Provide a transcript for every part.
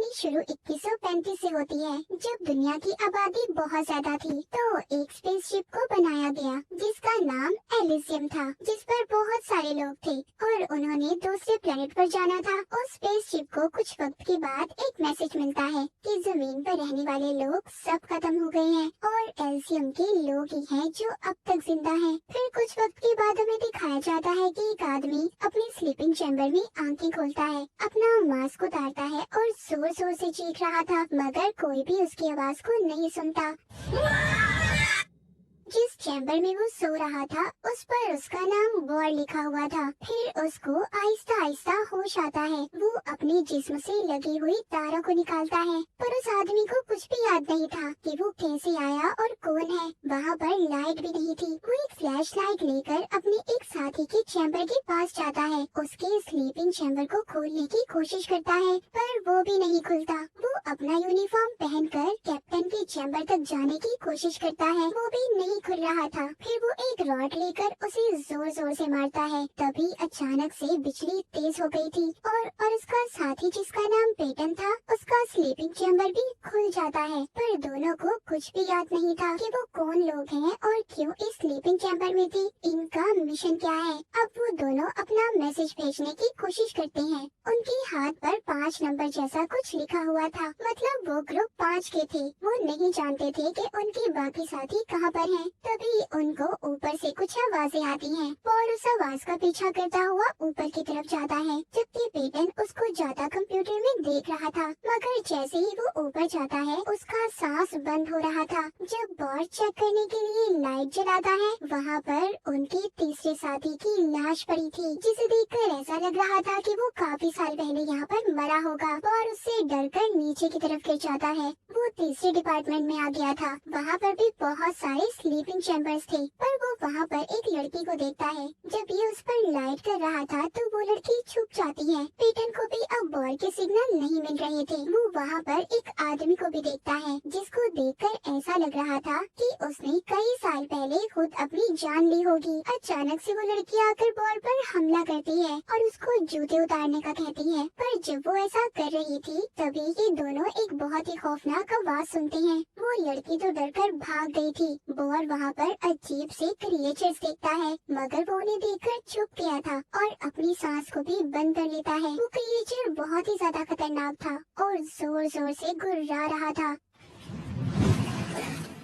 कहानी शुरू 2135 से होती है, जब दुनिया की आबादी बहुत ज्यादा थी। तो एक स्पेसशिप को बनाया गया जिसका नाम एलिसियम था, जिस पर बहुत सारे लोग थे और उन्होंने दूसरे प्लेनेट पर जाना था। उस स्पेसशिप को कुछ वक्त के बाद एक मैसेज मिलता है कि जमीन पर रहने वाले लोग सब खत्म हो गए हैं और एलिसियम के लोग ही हैं जो अब तक जिंदा हैं। फिर कुछ वक्त के बाद हमें दिखाया जाता है कि एक आदमी अपने स्लीपिंग चैम्बर में आंखें खोलता है, अपना मास्क उतारता है और जोर जोर से चीख रहा था, मगर कोई भी उसकी आवाज को नहीं सुनता। जिस चैम्बर में वो सो रहा था उस पर उसका नाम वॉर लिखा हुआ था। फिर उसको आहिस्ता आहिस्ता होश आता है। वो अपने जिस्म से लगी हुई तारों को निकालता है, पर उस आदमी को कुछ भी याद नहीं था कि वो कैसे आया और कौन है। वहाँ पर लाइट भी नहीं थी। वो एक फ्लैश लाइट लेकर अपने एक साथी के चैम्बर के पास जाता है, उसके स्लीपिंग चैम्बर को खोलने की कोशिश करता है, पर वो भी नहीं खुलता। वो अपना यूनिफॉर्म पहनकर कैप्टन के चैम्बर तक जाने की कोशिश करता है, वो भी नहीं खुल रहा था। फिर वो एक रॉड लेकर उसे जोर जोर से मारता है। तभी अचानक से बिजली तेज हो गई थी और उसका साथी जिसका नाम पेटन था, उसका स्लीपिंग चैम्बर भी खुल जाता है। पर दोनों को कुछ भी याद नहीं था कि वो कौन लोग हैं और क्यों इस स्लीपिंग चैम्बर में थी, इनका मिशन क्या है। अब वो दोनों अपना मैसेज भेजने की कोशिश करते हैं। उनके हाथ पर 5 नंबर जैसा कुछ लिखा हुआ था, मतलब वो ग्रुप 5 के थे। वो नहीं जानते थे कि उनके बाकी साथी कहाँ पर हैं। तभी उनको ऊपर से कुछ आवाजें आती हैं और उस आवाज का पीछा करता हुआ ऊपर की तरफ जाता है, जबकि पेटन उसको जाता कंप्यूटर में देख रहा था। मगर जैसे ही वो ऊपर जाता है उसका सांस बंद हो रहा था। जब बॉर चेक करने के लिए लाइट जलाता है, वहाँ पर उनके तीसरे साथी की लाश पड़ी थी, जिसे देखकर ऐसा लग रहा था कि वो काफी साल पहले यहाँ पर मरा होगा। और उससे डरकर नीचे की तरफ गिर जाता है। वो तीसरे डिपार्टमेंट में आ गया था। वहाँ पर भी बहुत सारे स्लीपिंग चैम्बर्स थे, पर वो वहाँ पर एक लड़की को देखता है। जब ये उस पर लाइट कर रहा था तो वो लड़की छुप जाती है। पेटन को भी अब बॉल के सिग्नल नहीं मिल रहे थे। वो वहाँ पर एक आदमी को भी देखता है, जिसको देखकर ऐसा लग रहा था कि उसने कई साल पहले खुद अपनी जान ली होगी। अचानक से वो लड़की आकर बॉल पर हमला करती है और उसको जूते उतारने का कहती है, पर जब वो ऐसा कर रही थी तभी ये दोनों एक बहुत ही खौफनाक आवाज सुनते हैं। वो लड़की तो डरकर भाग गई थी। बॉल वहाँ पर अजीब से क्रिएचर्स देखता है, मगर वो उन्हें देखकर चुप गया था और अपनी सांस को भी बंद कर लेता है। वो क्रिएचर बहुत ही ज्यादा खतरनाक था और जोर जोर से गुर्रा रहा था।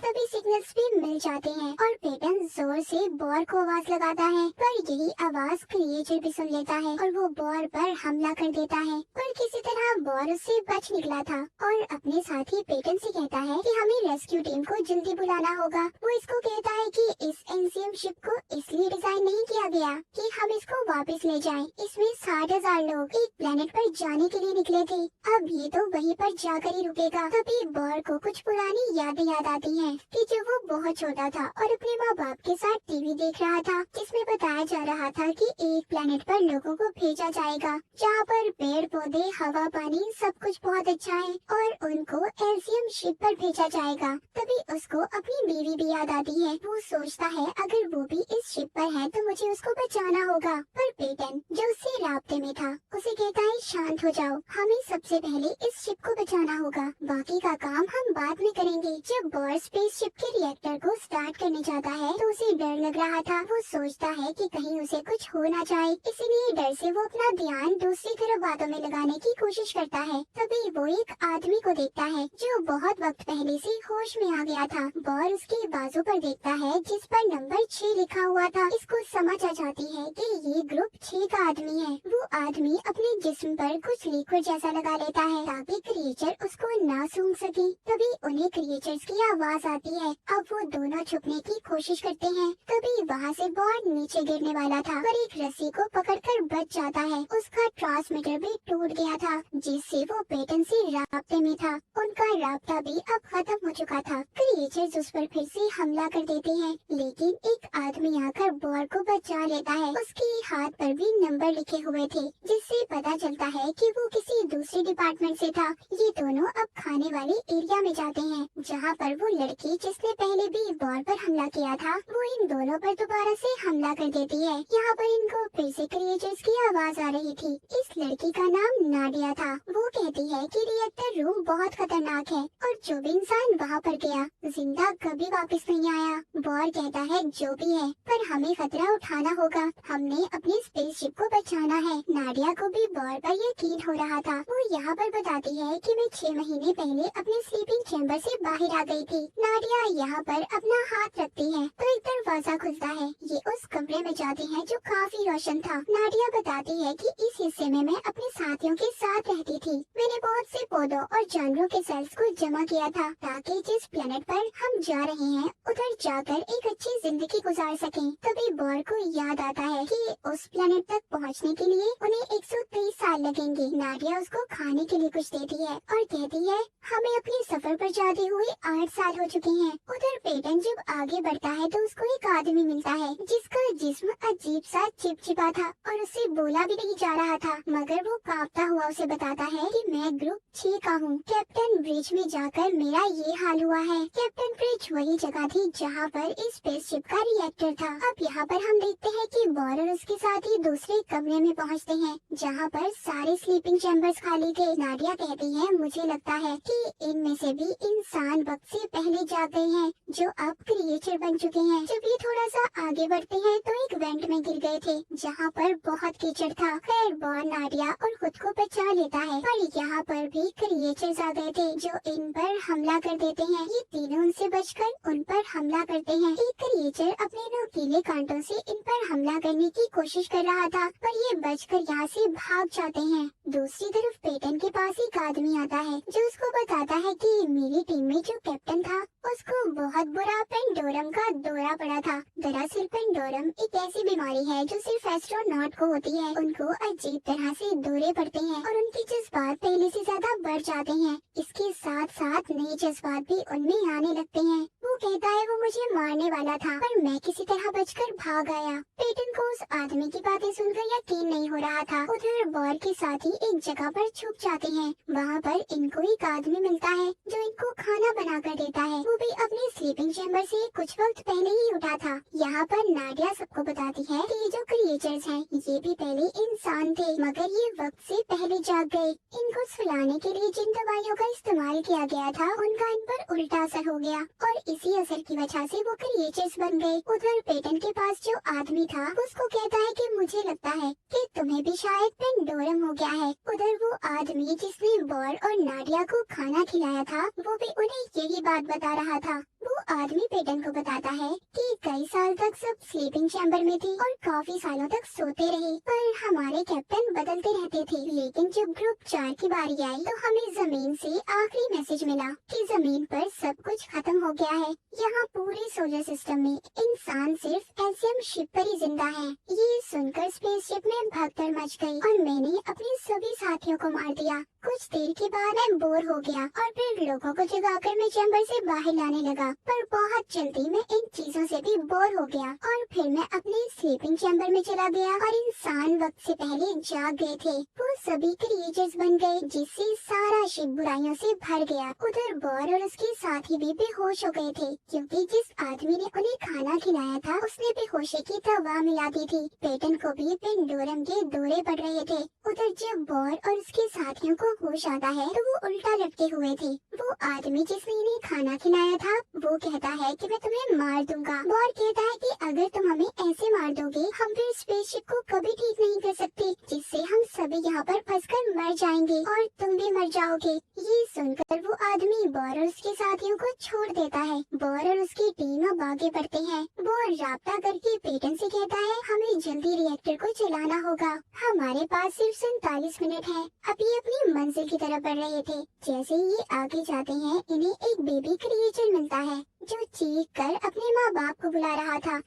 तभी सिग्नल्स भी मिल जाते हैं और पेटन जोर से बॉर को आवाज लगाता है, पर यही आवाज क्रिएचर भी सुन लेता है और वो बॉर पर हमला कर देता है। पर किसी तरह बॉर उससे बच निकला था और अपने साथी पेटन से कहता है कि हमें रेस्क्यू टीम को जल्दी बुलाना होगा। वो इसको कहता है कि इस एनसीएम शिप को इसलिए डिजाइन नहीं किया गया कि हम इसको वापस ले जाएं। इसमें 60,000 लोग एक प्लेनेट पर जाने के लिए निकले थे, अब ये तो वहीं पर जाकर ही रुकेगा। तभी बॉर को कुछ पुरानी यादें याद आती हैं कि जब वो बहुत छोटा था और अपने माँ बाप के साथ टीवी देख रहा था, जिसमें बताया जा रहा था कि एक प्लेनेट पर लोगों को भेजा जाएगा जहाँ पर पेड़ पौधे हवा पानी सब कुछ बहुत अच्छा है और उनको एलिसियम शिप पर भेजा जाएगा। तभी उसको अपनी बीवी भी याद आती है। वो सोचता है अगर वो भी इस शिप पर है तो मुझे उसको बचाना होगा। पर पेटन जो उससे राब्ते में था उसे कहता है शांत हो जाओ, हमें सबसे पहले इस शिप को बचाना होगा, बाकी का काम हम बाद में करेंगे। जब बॉर स्पेस शिप के रिएक्टर को स्टार्ट करने जाता है तो उसे डर लग रहा था। वो सोचता है कि कहीं उसे कुछ हो ना जाए, इसीलिए डर से वो अपना ध्यान दूसरी तरफ बातों में लगाने की कोशिश करता है। तभी वो एक आदमी को देखता है जो बहुत वक्त पहले से होश में आ गया था। बॉर उसके बाजू पर देखता है जिस पर नंबर 6 लिखा हुआ था। इसको समझ आ जाती है कि ये ग्रुप 6 का आदमी है। वो आदमी अपने जिस्म पर कुछ लिक्विड जैसा लगा लेता है ताकि क्रिएचर उसको ना सूंघ सके। तभी उन्हें क्रिएचर्स की आवाज आती है। अब वो दोनों छुपने की कोशिश करते हैं। तभी वहाँ से बॉल नीचे गिरने वाला था, पर एक रस्सी को पकड़कर बच जाता है। उसका ट्रांसमीटर भी टूट गया था, जिससे वो पेटन से राब्ते में था। उनका राब्ता भी अब खत्म हो चुका था। क्रिएचर्स उस पर फिर से हमला कर देते हैं, लेकिन एक आदमी आकर बॉल को बचा लेता है। उसके हाथ पर भी नंबर लिखे हुए थे, जिससे पता चलता है कि वो किसी दूसरे डिपार्टमेंट से था। ये दोनों अब खाने वाले एरिया में जाते हैं, जहाँ पर वो लड़की लड़की जिसने पहले भी वॉर पर हमला किया था वो इन दोनों पर दोबारा से हमला कर देती है। यहाँ पर इनको फिर से क्रिएचर्स की आवाज आ रही थी। इस लड़की का नाम नाडिया था। वो कहती है कि रिएक्टर रूम बहुत खतरनाक है और जो भी इंसान वहाँ पर गया जिंदा कभी वापस नहीं आया। वॉर कहता है जो भी है पर हमें खतरा उठाना होगा, हमने अपनी स्पेसशिप को बचाना है। नाडिया को भी वॉर पर यकीन हो रहा था। वो यहाँ पर बताती है कि मैं 6 महीने पहले अपने स्लीपिंग चैम्बर से बाहर आ गई थी। नाडिया यहाँ पर अपना हाथ रखती है तो एक दरवाजा खुलता है। ये उस कमरे में जाती है जो काफी रोशन था। नाडिया बताती है कि इस हिस्से में मैं अपने साथियों के साथ रहती थी। मैंने बहुत से पौधों और जानवरों के सेल्स को जमा किया था ताकि जिस प्लेनेट पर हम जा रहे हैं उधर जाकर एक अच्छी जिंदगी गुजार सकें। तभी बॉर को याद आता है कि उस प्लेनेट तक पहुंचने के लिए उन्हें 123 साल लगेंगे। नाडिया उसको खाने के लिए कुछ देती है और कहती है हमें अपने सफर पर जाते हुए 8 साल हो चुके हैं। उधर पेटन जब आगे बढ़ता है तो उसको एक आदमी मिलता है जिसका जिस्म अजीब सा चिपचिपा था और उससे बोला भी नहीं जा रहा था, मगर वो कांपता हुआ उसे बताता है कि मैं ग्रुप 6 का हूँ। कैप्टन ब्रिज में जाकर मेरा ये हाल हुआ है। कैप्टन ब्रिज वही जगह थी जहाँ पर इस स्पेसशिप का रिएक्टर था। अब यहाँ पर हम देखते हैं कि बॉर और उसके साथ ही दूसरे कमरे में पहुँचते हैं जहाँ पर सारे स्लीपिंग चैम्बर्स खाली थे। नाडिया कहती है मुझे लगता है कि इनमें से भी इंसान वक्त से पहले जाग गए हैं जो अब क्रिएचर बन चुके हैं। जब ये थोड़ा सा आगे बढ़ते हैं तो एक वेंट में गिर गए थे जहाँ पर बहुत कीचड़ था। खैर बॉर नाडिया और खुद को बचा लेता है पर यहाँ पर भी क्रिएचर्स आ गए थे जो इन पर हमला कर देते हैं। ये तीनों उनसे बचकर उन पर हमला करते हैं। एक क्रिएचर अपने नुकीले कांटों से इन पर हमला करने की कोशिश कर रहा था पर ये बचकर यहाँ से भाग जाते हैं। दूसरी तरफ पेटन के पास एक आदमी आता है जो उसको बताता है कि मेरी टीम में जो कैप्टन था उसको बहुत बुरा पेंडोरम का दौरा पड़ा था। दरअसल पेंडोरम एक ऐसी बीमारी है जो सिर्फ एस्ट्रोनॉट को होती है। उनको अजीब तरह से दौरे पड़ते हैं और उनके जज्बात पहले से ज्यादा बढ़ जाते हैं। इसके साथ साथ नए जज्बात भी उनमें आने लगते हैं। वो कहता है वो मुझे मारने वाला था पर मैं किसी तरह बचकर भाग आया। पेटन को उस आदमी की बातें सुनकर यकीन नहीं हो रहा था। उधर बॉर के साथ ही एक जगह पर छुप जाते हैं। वहाँ पर इनको एक आदमी मिलता है जो इनको खाना बना कर देता है। वो भी अपने स्लीपिंग चैम्बर से कुछ वक्त पहले ही उठा था। यहाँ पर नाडिया सबको बताती है कि ये जो क्रिएचर्स हैं ये भी पहले इंसान थे मगर ये वक्त से पहले जाग गए। इनको सुलाने के लिए जिन दवाइयों का इस्तेमाल किया गया था उनका इन पर उल्टा असर हो गया और इसी असर की वजह से वो क्रिएचर्स बन गए। उधर पेटन के पास जो आदमी था उसको कहता है कि मुझे लगता है कि तुम्हें भी शायद पेंडोरम हो गया है। उधर वो आदमी जिसने बॉर और नाडिया को खाना खिलाया था वो भी उन्हें यही बात बता रहा था। वो आदमी पेटन को बताता है कि कई साल तक सब स्लीपिंग चैम्बर में थी और काफी सालों तक सोते रहे पर हमारे कैप्टन बदलते रहते थे। लेकिन जब ग्रुप 4 की बारी आई तो हमें जमीन से आखिरी मैसेज मिला कि जमीन पर सब कुछ खत्म हो गया है। यहाँ पूरे सोलर सिस्टम में इंसान सिर्फ एलसीएम शिप पर ही जिंदा है। ये सुनकर स्पेसशिप में भगदड़ मच गई और मैंने अपने सभी साथियों को मार दिया। कुछ देर के बाद मैं बोर हो गया और फिर लोगों को जगाकर मैं चैम्बर से बाहर लाने लगा पर बहुत जल्दी मैं इन चीजों से भी बोर हो गया और फिर मैं अपने स्लीपिंग चैम्बर में चला गया और इंसान वक्त से पहले जाग गए थे। वो सभी क्रिएचर्स बन गए जिससे सारा शिप बुराइयों से भर गया। उधर बॉर और उसके साथी भी बेहोश हो गए थे क्योंकि जिस आदमी ने उन्हें खाना खिलाया था उसने बेहोशी की दवा मिला दी थी। पेटन को भी पेंडोरम के दौरे पड़ रहे थे। उधर जब बॉर और उसके साथियों को होश आता है तो वो उल्टा लटके हुए थे। वो आदमी जिसने इन्हें खाना खिलाया था वो कहता है कि मैं तुम्हें मार दूंगा। बॉर कहता है कि अगर तुम हमें ऐसे मार दोगे हम फिर स्पेसशिप को कभी ठीक नहीं कर सकते जिससे हम सभी यहाँ पर फंसकर मर जाएंगे और तुम भी मर जाओगे। ये सुनकर वो आदमी बॉर और उसके साथियों को छोड़ देता है। बॉर और उसकी टीम अब आगे बढ़ते हैं। बॉर राब्ता करके पेटन से कहता है हमें जल्दी रिएक्टर को चलाना होगा, हमारे पास सिर्फ 47 मिनट है। अब ये अपनी मंजिल की तरफ बढ़ रहे थे। जैसे ही ये आगे जाते हैं इन्हें एक बेबी क्रिएचर मिलता है जो चीख कर अपने माँ बाप को बुला रहा था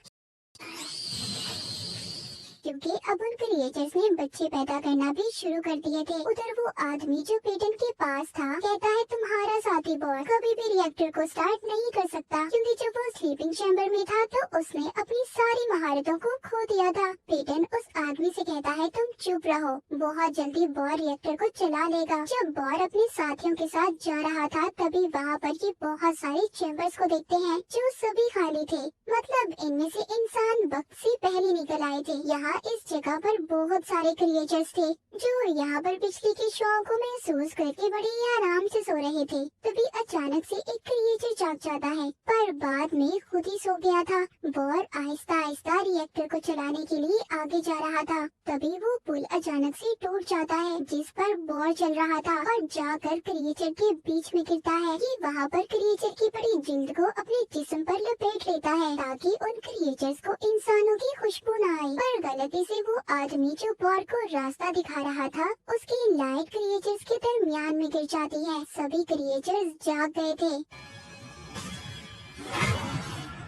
क्योंकि अब उन क्रिएचर्स ने बच्चे पैदा करना भी शुरू कर दिए थे। उधर वो आदमी जो पेटन के पास था कहता है तुम्हारा साथ साथ ही बॉर कभी भी रिएक्टर को स्टार्ट नहीं कर सकता, क्योंकि जब वो स्लीपिंग चैम्बर में था तो उसने अपनी सारी महारतों को खो दिया था। पेटन उस आदमी से कहता है तुम चुप रहो, बहुत जल्दी बॉर रिएक्टर को चला लेगा। जब बॉर अपने साथियों के साथ जा रहा था तभी वहाँ पर ये बहुत सारे चैम्बर्स को देखते हैं जो सभी खाली थे, मतलब इनमें से इंसान वक्त से पहले निकल आए थे। यहाँ इस जगह पर बहुत सारे क्रिएचर्स थे जो यहाँ पर बिजली की शॉक को महसूस करके बड़े ही आराम से सो रहे थे। तभी अचानक से एक क्रिएचर जाग जाता है, पर बाद में खुद ही सो गया था। बॉर आहिस्ता आहिस्ता रिएक्टर को चलाने के लिए आगे जा रहा था, तभी वो पुल अचानक से टूट जाता है जिस पर बॉर चल रहा था और जाकर क्रिएचर के बीच में गिरता है। ये वहाँ पर क्रिएचर की बड़ी जिल्द को अपने जिस्म पर लपेट लेता है ताकि उन क्रिएचर्स को इंसानों की खुशबू न आए। पर गलती से वो आदमी जो बॉर को रास्ता दिखा रहा था उसकी लाइट क्रिएचर्स के दरमियान में गिर जाती है। सभी क्रिएचर्स जाग गए थे,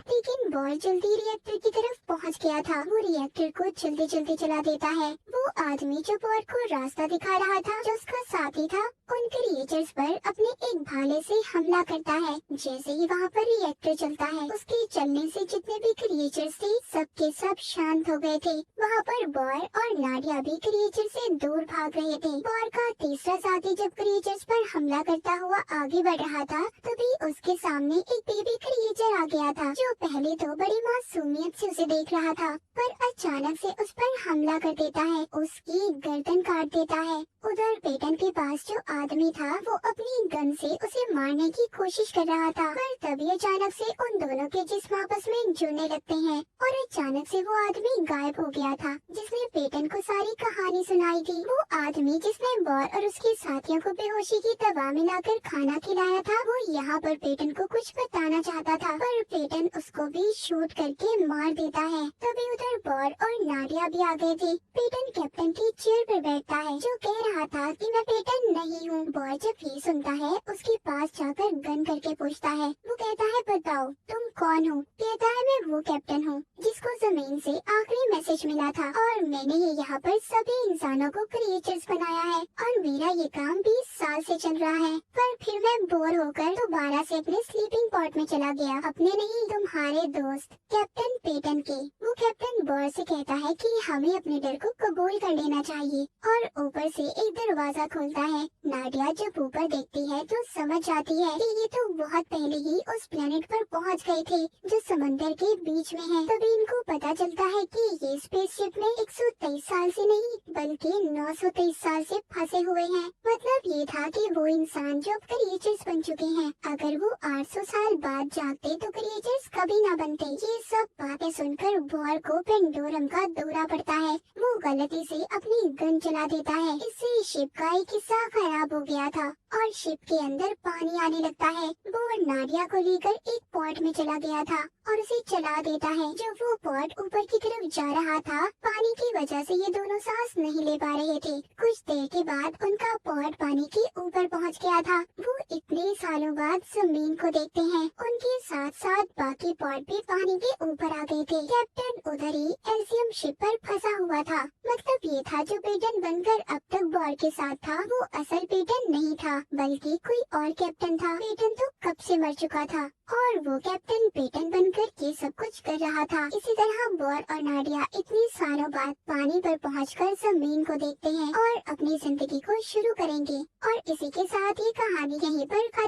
लेकिन बॉर जल्दी रिएक्टर की तरफ पहुंच गया था। वो रिएक्टर को जल्दी जल्दी चला देता है। वो आदमी जो बॉर को रास्ता दिखा रहा था, जो उसका साथी था, उन क्रिएचर्स पर अपने एक भाले से हमला करता है। जैसे ही वहाँ पर रिएक्टर चलता है, उसके चलने से जितने भी क्रिएचर्स थे सबके सब शांत हो गए थे। वहाँ पर बॉर और नाडिया भी क्रिएचर से दूर भाग रहे थे। बॉर का तीसरा साथी जब क्रिएचर्स पर हमला करता हुआ आगे बढ़ रहा था तभी उसके सामने एक बेबी क्रिएचर आ गया था जो पहले तो बड़ी मासूमियत से उसे देख रहा था, पर अचानक से उस पर हमला कर देता है, उसकी गर्दन काट देता है। उधर पेटन के पास जो आदमी था वो अपनी गन से उसे मारने की कोशिश कर रहा था, पर तभी अचानक से उन दोनों के जिस्म आपस में जुड़ने लगते हैं और अचानक से वो आदमी गायब हो गया था जिसने पेटन को सारी कहानी सुनाई थी। वो आदमी जिसने बॉर और उसके साथियों को बेहोशी की दवा मिलाकर खाना खिलाया था, वो यहाँ पर पेटन को कुछ बताना चाहता था, पर पेटन उसको भी शूट करके मार देता है। तभी उधर बॉर और नाडिया भी आ गए थे। पेटन कैप्टन की चेयर पर बैठता है जो कह रहा था कि मैं पेटन नहीं हूँ। बॉर जब ये सुनता है उसके पास जाकर गन करके पूछता है। वो कहता है बताओ तुम कौन हो? कहता है मैं वो कैप्टन हूँ जिसको जमीन से आखिरी मैसेज मिला था और मैंने ही यहाँ पर सभी इंसानों को क्रिएचर्स बनाया है और मेरा ये काम 20 साल से चल रहा है, पर फिर मैं बोर होकर दोबारा से अपने स्लीपिंग पॉट में चला गया, अपने नहीं तुम्हारे दोस्त कैप्टन पेटन के। वो कैप्टन बॉर से कहता है कि हमें अपने डर को कबूल कर लेना चाहिए और ऊपर से एक दरवाजा खोलता है। नाडिया जब ऊपर देखती है तो समझ जाती है कि ये तो बहुत पहले ही उस प्लेनेट पर पहुंच गए थे जो समंदर के बीच में है। तभी इनको पता चलता है कि ये स्पेसशिप में 123 साल से नहीं बल्कि 923 साल से फंसे हुए हैं। मतलब ये था कि वो इंसान जो अब क्रिएचर्स बन चुके हैं, अगर वो 800 साल बाद जागते तो क्रिएचर्स कभी ना बनते। ये सब बातें सुनकर बॉर को पेंडोरम का दौरा पड़ता है। वो गलती से अपनी गन चला देता है, इससे शिप का एक हिस्सा खराब हो गया था और शिप के अंदर पानी आने लगता है। वो नाडिया को लेकर एक पॉट में चला गया था और उसे चला देता है। जब वो पॉट ऊपर की तरफ जा रहा था, पानी की वजह से ये दोनों सांस नहीं ले पा रहे थे। कुछ देर के बाद उनका पॉट पानी के ऊपर पहुंच गया था। वो इतने सालों बाद जमीन को देखते हैं, उनके साथ साथ बाकी पॉट भी पानी के ऊपर आ गए थे। कैप्टन उधर ही एल्सियम शिप पर फंसा हुआ था। मतलब ये था जो पेटन बनकर अब तक बॉर के साथ था वो असल पेटन नहीं था बल्कि कोई और कैप्टन था। पेटन तो कब से मर चुका था और वो कैप्टन पेटन बनकर ये सब कुछ कर रहा था। इसी तरह बॉर और नाडिया इतने सालों बाद पानी पर पहुंचकर जमीन को देखते हैं और अपनी जिंदगी को शुरू करेंगे। और इसी के साथ ये कहानी यहीं पर खत्म